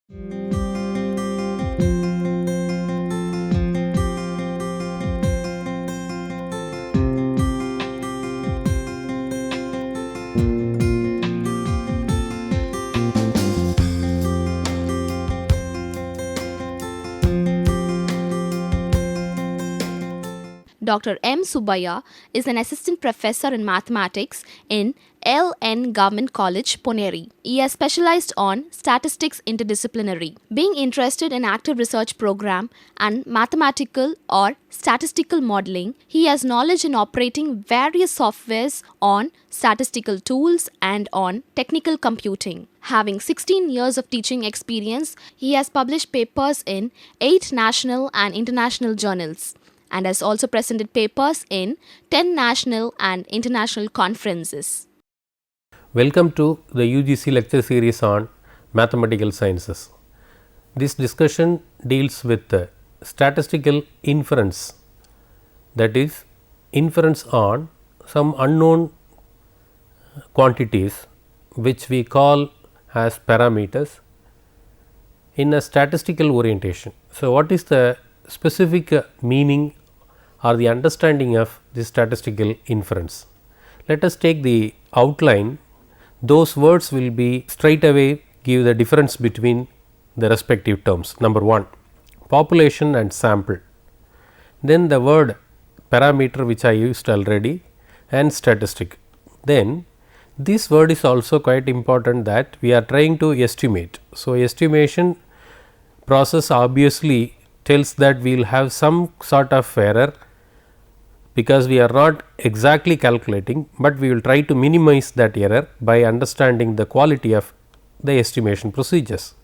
Dr. M. Subaya is an assistant professor in mathematics in LN Government College, Poneri. He has specialized on statistics interdisciplinary. Being interested in active research program and mathematical or statistical modeling, he has knowledge in operating various softwares on statistical tools and on technical computing. Having 16 years of teaching experience, he has published papers in 8 national and international journals, and has also presented papers in 10 national and international conferences. Welcome to the UGC lecture series on mathematical sciences. This discussion deals with statistical inference, that is, inference on some unknown quantities which we call as parameters in a statistical orientation. So, what is the specific meaning or the understanding of this statistical inference? Let us take the outline. Those words will be straight away give the difference between the respective terms. Number 1, population and sample. Then the word parameter, which I used already, and statistic. Then this word is also quite important, that we are trying to estimate. So, estimation process obviously tells that we will have some sort of error, because we are not exactly calculating, but we will try to minimize that error by understanding the quality of the estimation procedures.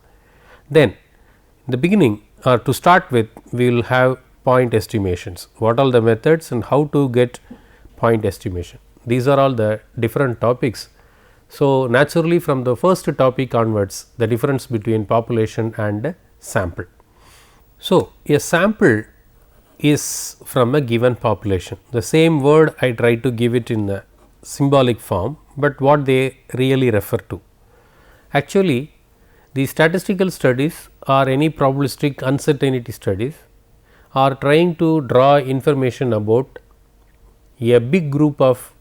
Then in the beginning, or to start with, we will have point estimations. What are the methods and how to get point estimation? These are all the different topics. So, naturally from the first topic onwards, the difference between population and sample. So, a sample is from a given population. The same word I try to give it in a symbolic form, but what they really refer to. Actually, the statistical studies or any probabilistic uncertainty studies are trying to draw information about a big group of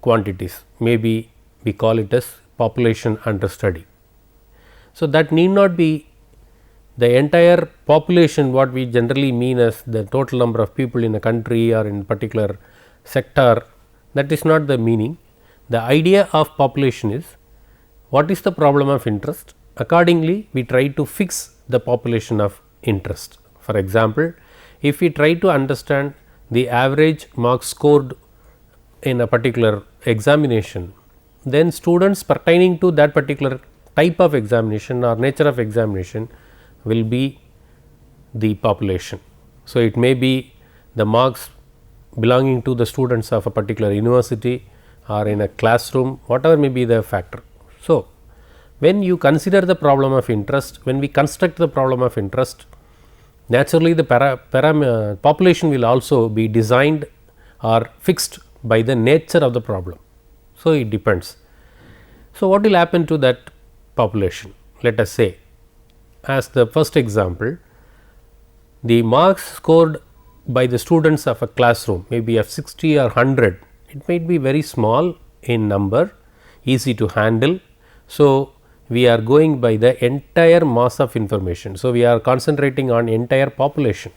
quantities, maybe we call it as population under study. So, that need not be the entire population, what we generally mean as the total number of people in a country or in a particular sector. That is not the meaning. The idea of population is what is the problem of interest, accordingly we try to fix the population of interest. For example, if we try to understand the average marks scored in a particular examination, then students pertaining to that particular type of examination or nature of examination will be the population. So, it may be the marks belonging to the students of a particular university or in a classroom, whatever may be the factor. So, when you consider the problem of interest, when we construct the problem of interest, naturally the population will also be designed or fixed by the nature of the problem. So, it depends. So, what will happen to that population? Let us say, as the first example, the marks scored by the students of a classroom may be of 60 or 100, it might be very small in number, easy to handle. So, we are going by the entire mass of information. So, we are concentrating on entire population.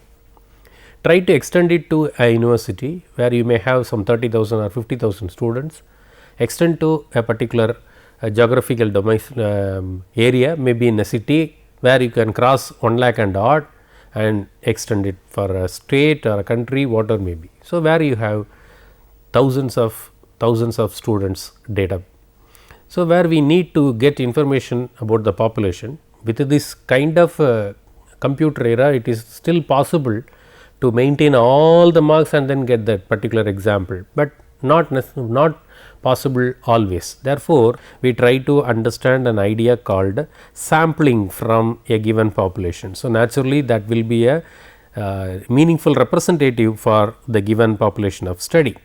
Try to extend it to a university where you may have some 30,000 or 50,000 students, extend to a particular geographical domain area, maybe in a city where you can cross 1 lakh and odd and extend it for a state or a country, whatever may be. So, where you have thousands of students data. So, where we need to get information about the population, with this kind of computer era, it is still possible to maintain all the marks and then get that particular example, but not possible always. Therefore, we try to understand an idea called sampling from a given population. So, naturally that will be a meaningful representative for the given population of study.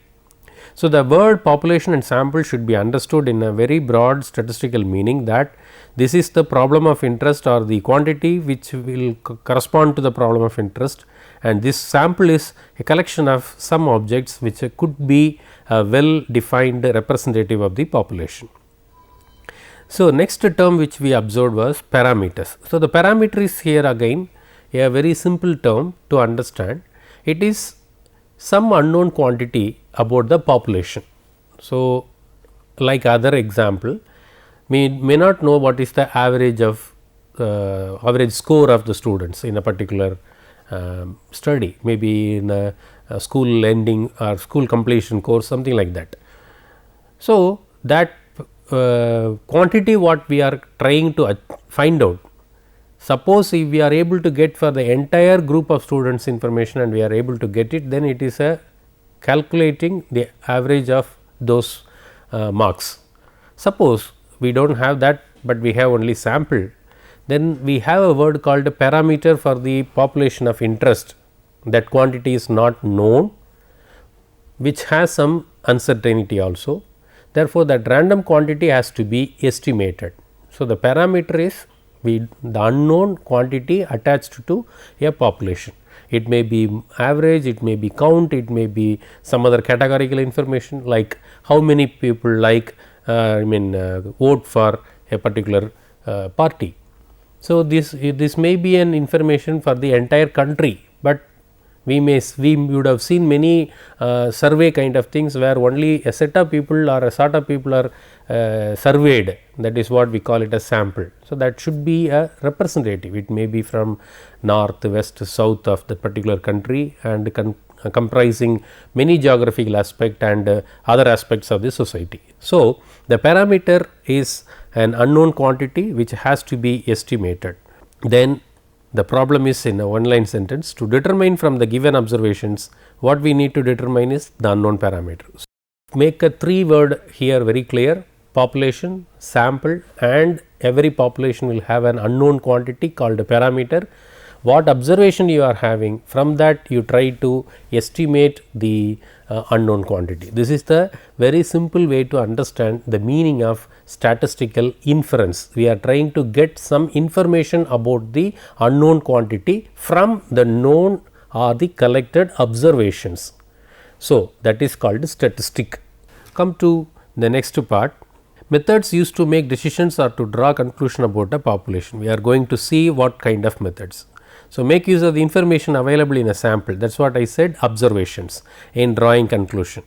So, the word population and sample should be understood in a very broad statistical meaning, that this is the problem of interest or the quantity which will correspond to the problem of interest, and this sample is a collection of some objects which could be a well defined representative of the population. So, next term which we observed was parameters. So, the parameter is here again a very simple term to understand. It is some unknown quantity about the population. So, like other example, we may not know what is the average of average score of the students in a particular study, maybe in a school ending or school completion course, something like that. So, that quantity what we are trying to find out, suppose if we are able to get for the entire group of students information and we are able to get it, then it is a calculating the average of those marks. Suppose we do not have that, but we have only sample, then we have a word called a parameter for the population of interest. That quantity is not known, which has some uncertainty also. Therefore, that random quantity has to be estimated. So, the parameter is the unknown quantity attached to a population. It may be average, it may be count, it may be some other categorical information like how many people like vote for a particular party. So, this may be an information for the entire country, but we would have seen many survey kind of things where only a set of people or a sort of people are surveyed, that is what we call it a sample. So, that should be a representative, it may be from north, west, south of the particular country and comprising many geographical aspect and other aspects of the society. So, the parameter is an unknown quantity which has to be estimated. Then the problem is in a one line sentence, to determine from the given observations what we need to determine is the unknown parameters. Make a 3 word here very clear: population, sample, and every population will have an unknown quantity called a parameter. What observation you are having, from that you try to estimate the unknown quantity. This is the very simple way to understand the meaning of statistical inference. We are trying to get some information about the unknown quantity from the known or the collected observations. So, that is called statistic. Come to the next part. Methods used to make decisions or to draw conclusion about a population. We are going to see what kind of methods. So, make use of the information available in a sample, that is what I said, observations in drawing conclusion.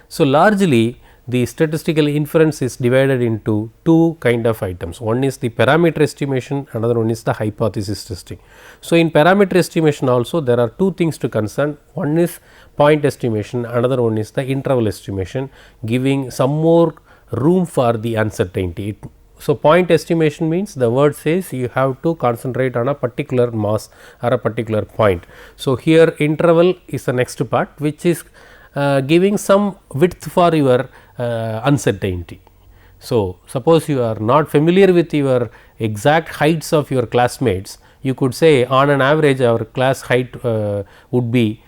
So, largely the statistical inference is divided into 2 kind of items. One is the parameter estimation, another one is the hypothesis testing. So, in parameter estimation also there are 2 things to concern. One is point estimation, another one is the interval estimation, giving some more room for the uncertainty. So, point estimation means the word says you have to concentrate on a particular mass or a particular point. So, here interval is the next part, which is giving some width for your uncertainty. So, suppose you are not familiar with your exact heights of your classmates, you could say on an average our class height would be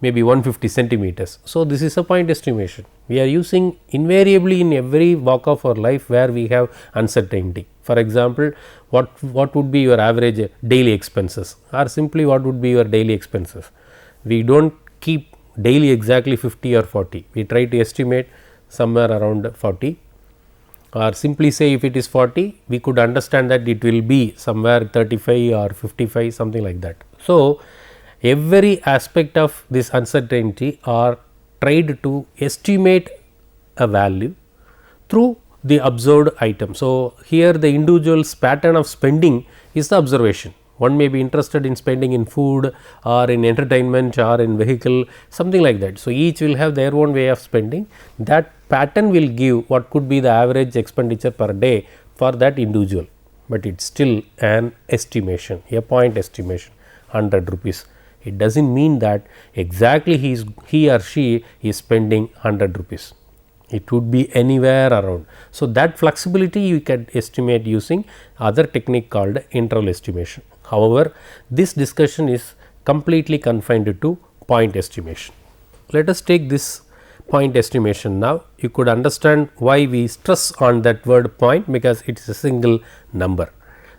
maybe 150 centimeters. So, this is a point estimation. We are using invariably in every walk of our life where we have uncertainty. For example, what would be your average daily expenses, or simply what would be your daily expenses. We do not keep daily exactly 50 or 40, we try to estimate somewhere around 40, or simply say if it is 40, we could understand that it will be somewhere 35 or 55, something like that. So, every aspect of this uncertainty are tried to estimate a value through the observed item. So, here the individual's pattern of spending is the observation. One may be interested in spending in food or in entertainment or in vehicle, something like that. So, each will have their own way of spending. That pattern will give what could be the average expenditure per day for that individual, but it is still an estimation, a point estimation, 100 rupees. It does not mean that exactly he or she is spending 100 rupees. It would be anywhere around. So, that flexibility you can estimate using other technique called interval estimation. However, this discussion is completely confined to point estimation. Let us take this point estimation now, you could understand why we stress on that word point, because it is a single number.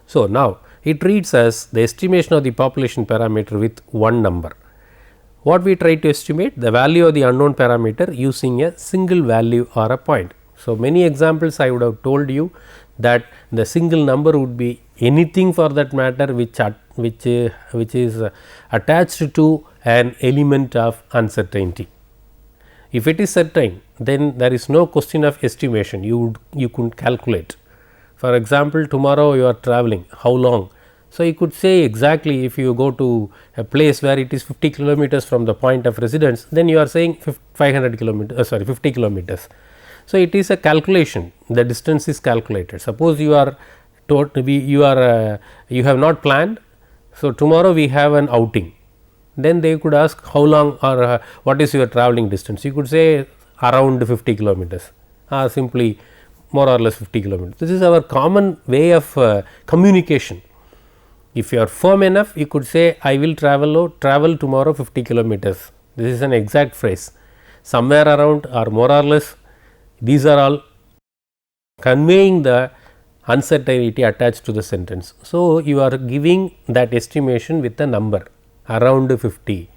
So, now it reads as the estimation of the population parameter with one number. What we try to estimate? The value of the unknown parameter using a single value or a point. So, many examples I would have told you that the single number would be anything for that matter which is attached to an element of uncertainty. If it is certain, then there is no question of estimation, you could calculate. For example, tomorrow you are traveling, how long? So, you could say exactly, if you go to a place where it is 50 kilometers from the point of residence, then you are saying 500 kilometers, 50 kilometers. So, it is a calculation, the distance is calculated. Suppose you are you have not planned. So, tomorrow we have an outing, then they could ask how long or what is your travelling distance. You could say around 50 kilometers or simply more or less 50 kilometers. This is our common way of communication. If you are firm enough, you could say I will travel tomorrow 50 kilometers. This is an exact phrase. Somewhere around or more or less, these are all conveying the uncertainty attached to the sentence. So, you are giving that estimation with a number around 50.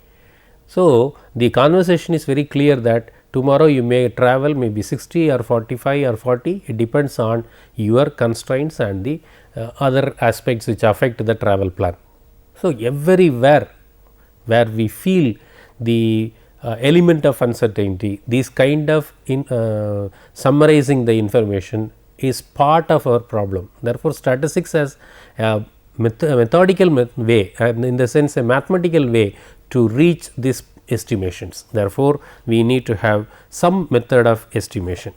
So, the conversation is very clear that tomorrow you may travel maybe 60 or 45 or 40, it depends on your constraints and the other aspects which affect the travel plan. So, everywhere where we feel the element of uncertainty, these kind of summarizing the information is part of our problem. Therefore, statistics has a methodical way, and in the sense a mathematical way to reach these estimations. Therefore, we need to have some method of estimation.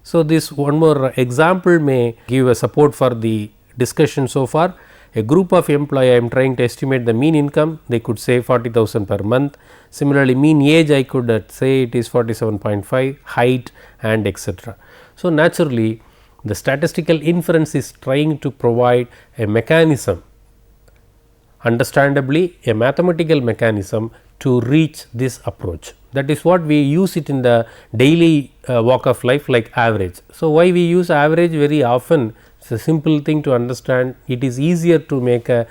So, this one more example may give a support for the discussion so far. A group of employee, I am trying to estimate the mean income, they could say 40,000 per month. Similarly, mean age I could say it is 47.5, height and etc. So, naturally the statistical inference is trying to provide a mechanism, understandably a mathematical mechanism to reach this approach. That is what we use it in the daily walk of life, like average. So, why we use average very often? It is a simple thing to understand. It is easier to make a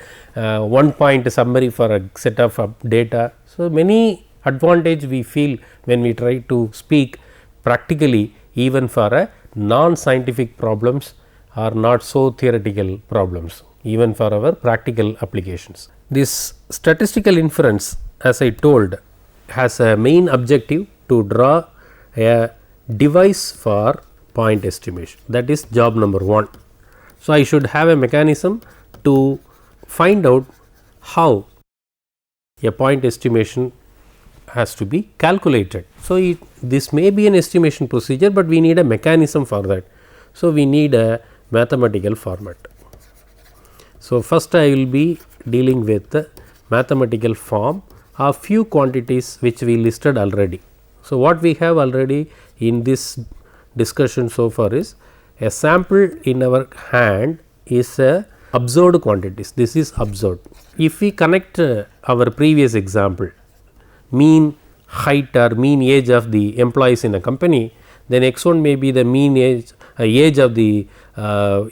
one point summary for a set of data. So, many advantage we feel when we try to speak practically, even for a non-scientific problems or not so theoretical problems, even for our practical applications. This statistical inference, as I told, has a main objective to draw a device for point estimation. That is job number 1. So, I should have a mechanism to find out how a point estimation has to be calculated. So, this may be an estimation procedure, but we need a mechanism for that. So, we need a mathematical format. So, first I will be dealing with the mathematical form of few quantities which we listed already. So, what we have already in this discussion so far is a sample in our hand is a observed quantities. This is observed. If we connect our previous example, mean height or mean age of the employees in a company, then x1 may be the mean age of the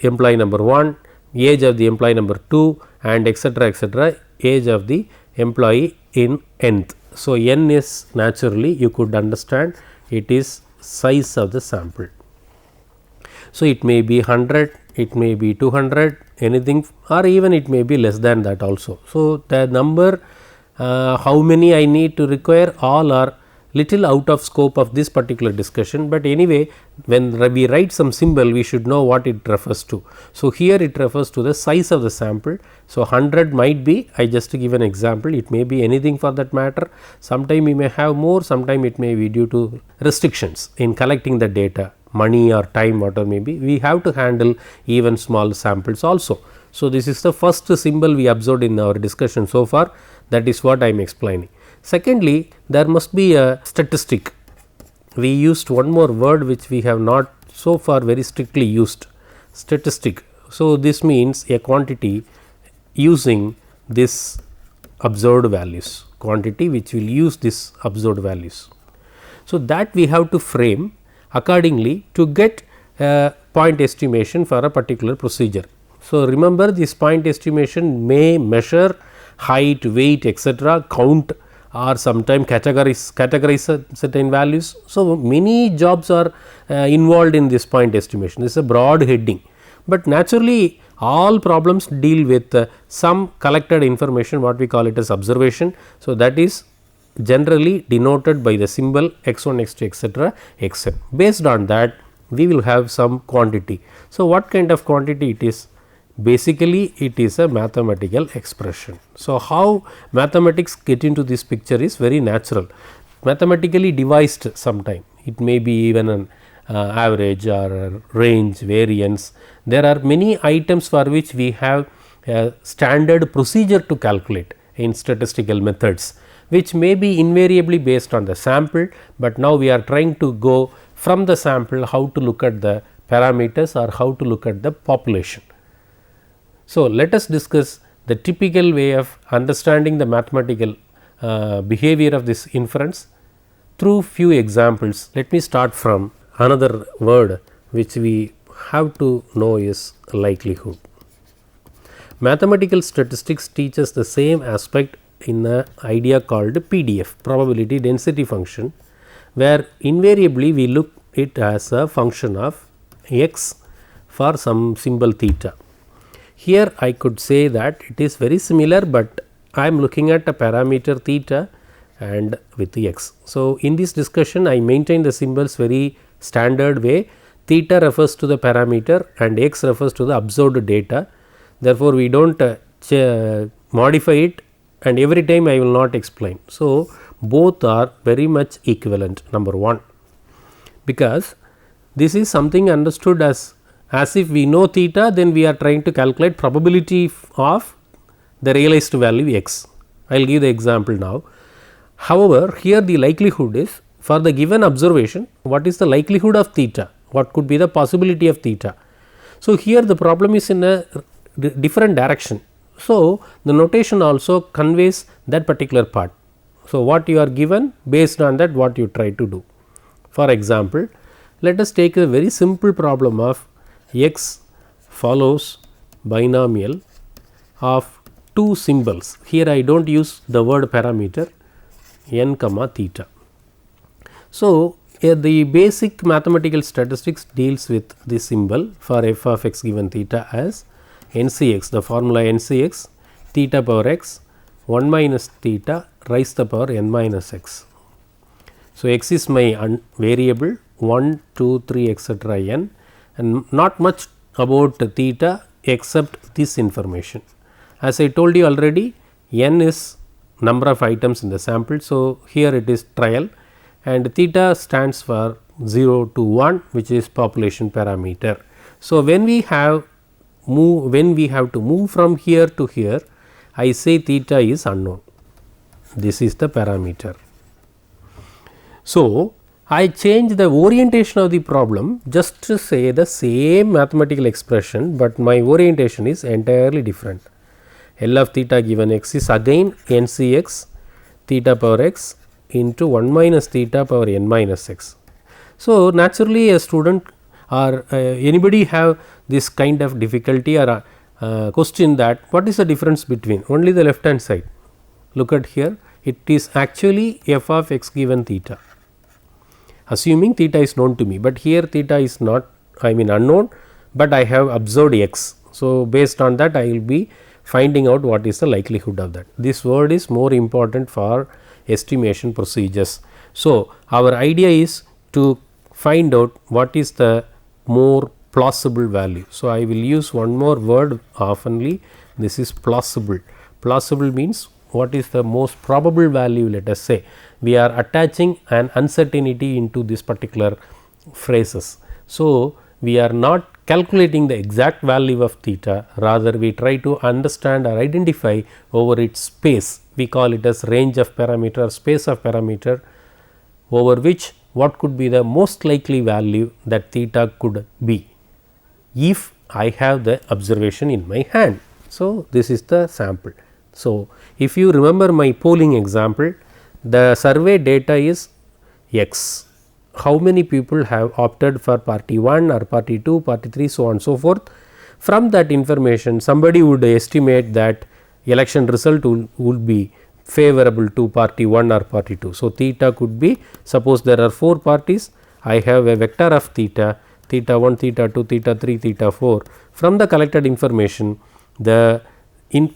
employee number 1, age of the employee number 2 and etc., age of the employee in nth. So, n is naturally, you could understand, it is size of the sample. So, it may be 100, it may be 200, anything, or even it may be less than that also. So, the number how many I need to require, all are little out of scope of this particular discussion, but anyway when we write some symbol we should know what it refers to. So, here it refers to the size of the sample. So, 100 might be, I just give an example, it may be anything for that matter, sometime we may have more, sometime it may be due to restrictions in collecting the data, money or time, whatever may be, we have to handle even small samples also. So, this is the first symbol we observed in our discussion so far, that is what I am explaining. Secondly, there must be a statistic. We used one more word which we have not so far very strictly used, statistic. So, this means a quantity using this observed values, quantity which will use this observed values. So, that we have to frame accordingly to get a point estimation for a particular procedure. So, remember this point estimation may measure height, weight, etc., count or sometime categorize certain values. So, many jobs are involved in this point estimation. This is a broad heading, but naturally all problems deal with some collected information, what we call it as observation. So, that is generally denoted by the symbol x1, x2, etc., xn. Based on that we will have some quantity. So, what kind of quantity it is? Basically it is a mathematical expression. So, how mathematics get into this picture is very natural, mathematically devised sometime. It may be even an average or a range, variance. There are many items for which we have a standard procedure to calculate in statistical methods, which may be invariably based on the sample, but now we are trying to go from the sample how to look at the parameters or how to look at the population. So, let us discuss the typical way of understanding the mathematical behavior of this inference through few examples. Let me start from another word which we have to know is likelihood. Mathematical statistics teaches the same aspect in the idea called PDF, probability density function, where invariably we look it as a function of x for some symbol theta. Here I could say that it is very similar, but I am looking at a parameter theta and with the x. So, in this discussion I maintain the symbols very standard way. Theta refers to the parameter and x refers to the observed data. Therefore, we do not modify it, and every time I will not explain. So, both are very much equivalent, number 1, because this is something understood as if we know theta, then we are trying to calculate probability of the realized value x. I will give the example now. However, here the likelihood is for the given observation, what is the likelihood of theta, what could be the possibility of theta. So, here the problem is in a different direction. So, the notation also conveys that particular part. So, what you are given, based on that what you try to do. For example, let us take a very simple problem of x follows binomial of two symbols. Here I do not use the word parameter n comma theta. So, the basic mathematical statistics deals with this symbol for f of x given theta as NCX, the formula NCX theta power x 1 minus theta raised to the power n minus x. So, x is my variable 1, 2, 3 etc. n, and not much about theta except this information. As I told you already, n is number of items in the sample. So, here it is trial, and theta stands for 0 to 1, which is population parameter. So, when we have to move from here to here, I say theta is unknown. This is the parameter. So, I change the orientation of the problem just to say the same mathematical expression, but my orientation is entirely different. L of theta given x is again NCX theta power x into 1 minus theta power n minus x. So, naturally a student or anybody have this kind of difficulty or question that what is the difference between only the left hand side. Look at here, it is actually f of x given theta, assuming theta is known to me, but here theta is not, I mean unknown, but I have observed x. So, based on that I will be finding out what is the likelihood of that. This word is more important for estimation procedures. So, our idea is to find out what is the more plausible value. So, I will use one more word oftenly, this is plausible. Plausible means what is the most probable value, let us say. We are attaching an uncertainty into this particular phrases. So, we are not calculating the exact value of theta, rather we try to understand or identify over its space. We call it as range of parameter, space of parameter, over which what could be the most likely value that theta could be if I have the observation in my hand. So, this is the sample. So, if you remember my polling example, the survey data is x. How many people have opted for party 1 or party 2, party 3, so on and so forth. From that information, somebody would estimate that election result would be favorable to party 1 or party 2. So, theta could be, suppose there are 4 parties, I have a vector of theta, theta 1, theta 2, theta 3, theta 4. From the collected information, the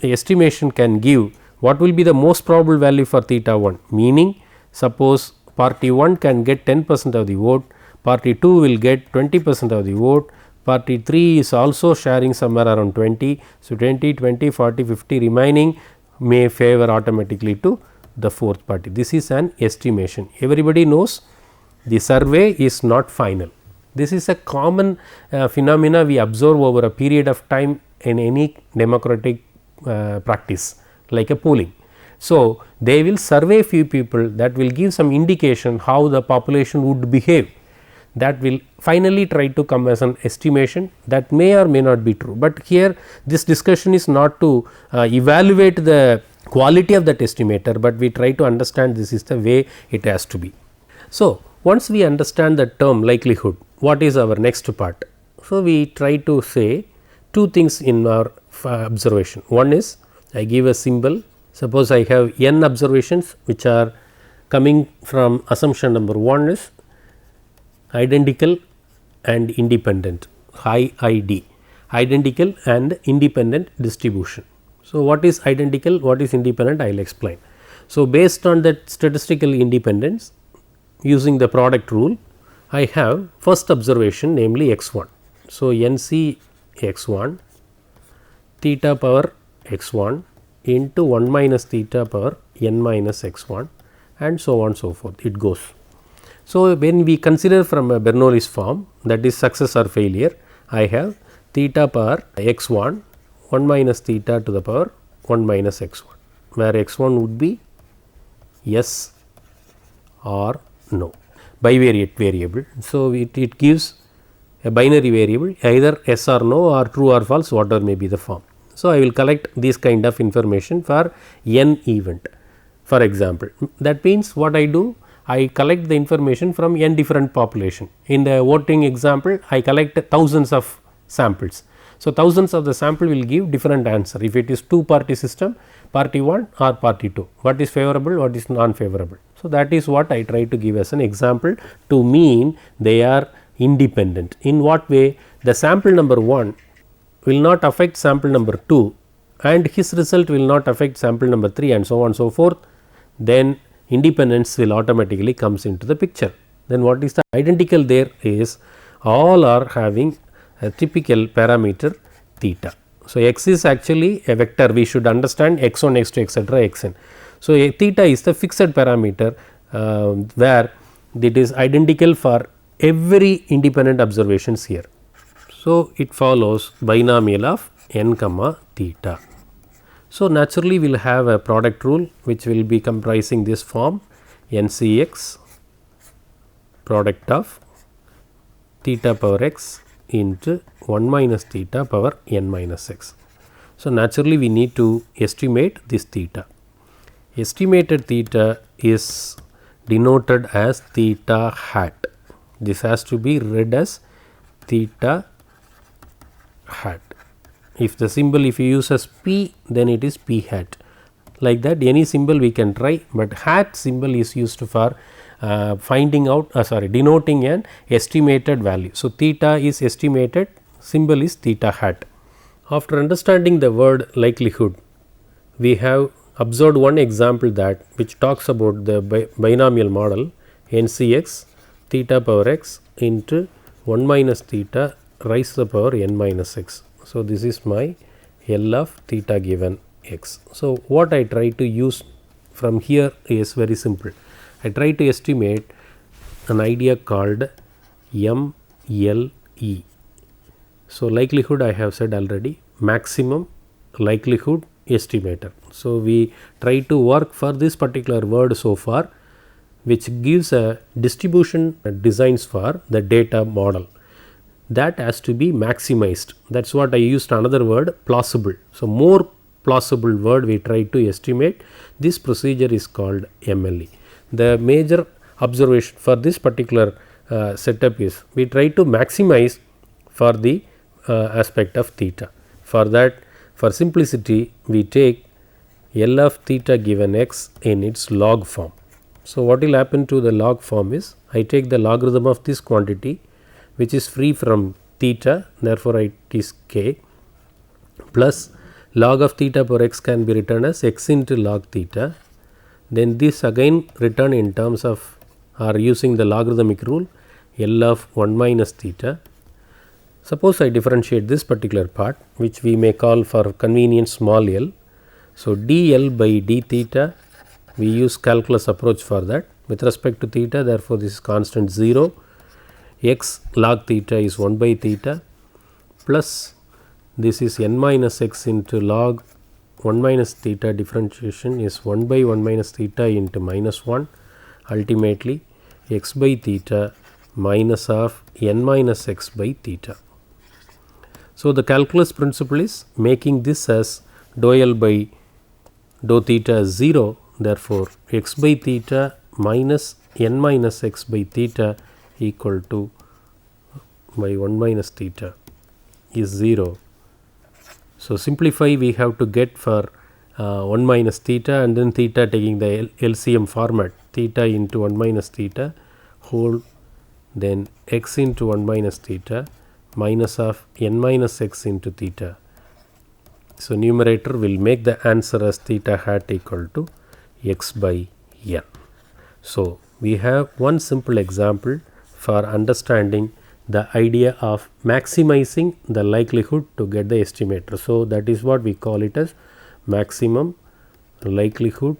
estimation can give what will be the most probable value for theta 1, meaning suppose party 1 can get 10% of the vote, party 2 will get 20% of the vote, party 3 is also sharing somewhere around 20. So, 20, 20, 40, 50 remaining may favor automatically to the fourth party. This is an estimation. Everybody knows the survey is not final. This is a common phenomena we observe over a period of time in any democratic practice like a polling. So, they will survey few people that will give some indication how the population would behave, that will finally try to come as an estimation that may or may not be true. But here this discussion is not to evaluate the quality of that estimator, but we try to understand this is the way it has to be. So, once we understand the term likelihood, what is our next part? So, we try to say two things in our observation. One is I give a symbol, suppose I have n observations which are coming from assumption number 1 is identical and independent, IID, identical and independent distribution. So, what is identical, what is independent, I will explain. So, based on that statistical independence, using the product rule, I have first observation, namely x1. So, NC x1 theta power x1 into 1 minus theta power n minus x1 and so on so forth, it goes. So, when we consider from a Bernoulli's form, that is success or failure, I have theta power x1 1 minus theta to the power 1 minus x1, where x1 would be yes or no, bivariate variable. So, it gives a binary variable either yes or no or true or false, whatever may be the form. So, I will collect this kind of information for n event. For example, that means what I do, I collect the information from n different population. In the voting example, I collect thousands of samples. So, thousands of the sample will give different answer. If it is 2 party system, party 1 or party 2, what is favorable, what is non favorable. So, that is what I try to give as an example to mean they are independent. In what way? The sample number 1 will not affect sample number 2 and his result will not affect sample number 3 and so on so forth. Then independence will automatically comes into the picture. Then what is the identical there is all are having a typical parameter theta. So, x is actually a vector, we should understand x1, x2, etc., xn. So, a theta is the fixed parameter where it is identical for every independent observations here. So, it follows binomial of n comma theta. So, naturally we will have a product rule which will be comprising this form NCX product of theta power x into 1 minus theta power n minus x. So, naturally we need to estimate this theta. Estimated theta is denoted as theta hat. This has to be read as theta hat. If the symbol, if you use as p, then it is p hat. Like that any symbol we can try, but hat symbol is used for finding out denoting an estimated value. So, theta is estimated, symbol is theta hat. After understanding the word likelihood, we have observed one example that which talks about the binomial model NCX theta power x into 1 minus theta raised to the power n minus x. So, this is my L of theta given x. So, what I try to use from here is very simple. I try to estimate an idea called MLE. So, likelihood I have said already, maximum likelihood estimator. So, we try to work for this particular word so far, which gives a distribution designs for the data model. That has to be maximized. That is what I used another word, plausible. So, more plausible word we try to estimate. This procedure is called MLE. The major observation for this particular setup is we try to maximize for the aspect of theta. For that, for simplicity, we take L of theta given x in its log form. So, what will happen to the log form is I take the logarithm of this quantity which is free from theta, therefore, it is k plus log of theta per x can be written as x into log theta. Then this again written in terms of or using the logarithmic rule L of 1 minus theta. Suppose I differentiate this particular part which we may call for convenience small l. So, dl by d theta, we use calculus approach for that with respect to theta, therefore, this is constant 0, x log theta is 1 by theta plus this is n minus x into log 1 minus theta differentiation is 1 by 1 minus theta into minus 1, ultimately x by theta minus of n minus x by theta. So, the calculus principle is making this as dou L by dou theta is 0, therefore, x by theta minus n minus x by theta equal to by 1 minus theta is 0. So, simplify we have to get for 1 minus theta and then theta taking the LCM format theta into 1 minus theta whole then x into 1 minus theta minus of n minus x into theta. So, numerator will make the answer as theta hat equal to x by n. So, we have one simple example for understanding the idea of maximizing the likelihood to get the estimator. So, that is what we call it as maximum likelihood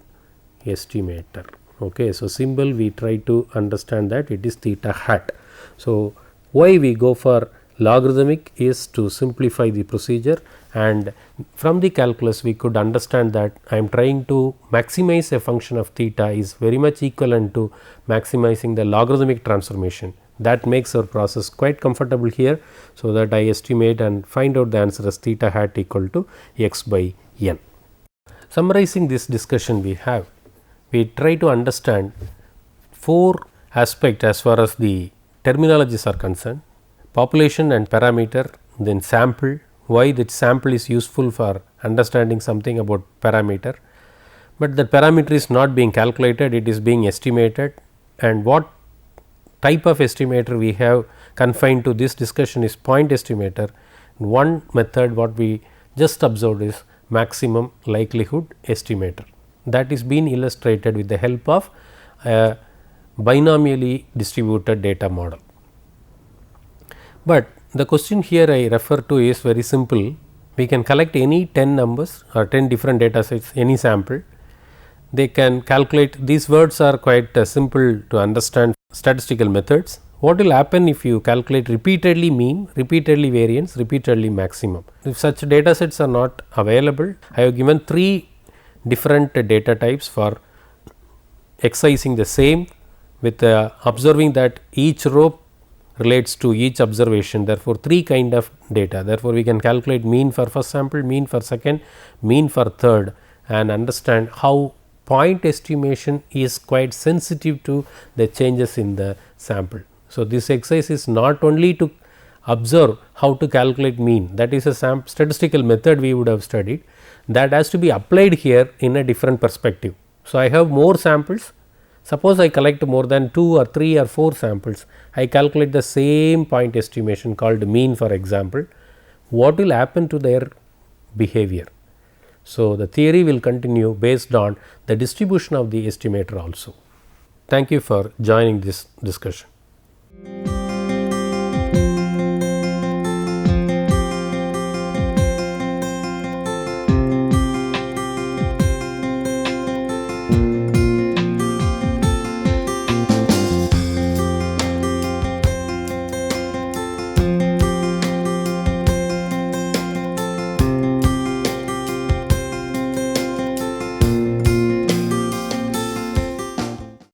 estimator. Okay. So, symbol we try to understand that it is theta hat. So, why we go for logarithmic is to simplify the procedure, and from the calculus we could understand that I am trying to maximize a function of theta is very much equivalent to maximizing the logarithmic transformation. That makes our process quite comfortable here. So, that I estimate and find out the answer as theta hat equal to x by n. Summarizing this discussion we try to understand 4 aspects as far as the terminologies are concerned: population and parameter, then sample, why that sample is useful for understanding something about parameter, but the parameter is not being calculated, it is being estimated, and what type of estimator we have confined to this discussion is point estimator. One method what we just observed is maximum likelihood estimator, that is being illustrated with the help of a binomially distributed data model. But the question here I refer to is very simple. We can collect any 10 numbers or 10 different data sets, any sample. They can calculate, these words are quite simple to understand, statistical methods. What will happen if you calculate repeatedly mean, repeatedly variance, repeatedly maximum? If such data sets are not available, I have given 3 different data types for exercising the same with observing that each row relates to each observation, therefore, 3 kind of data. Therefore, we can calculate mean for first sample, mean for second, mean for third, and understand how point estimation is quite sensitive to the changes in the sample. So, this exercise is not only to observe how to calculate mean, that is a statistical method we would have studied, that has to be applied here in a different perspective. So, I have more samples. Suppose I collect more than 2 or 3 or 4 samples, I calculate the same point estimation called mean for example, what will happen to their behavior? So, the theory will continue based on the distribution of the estimator also. Thank you for joining this discussion.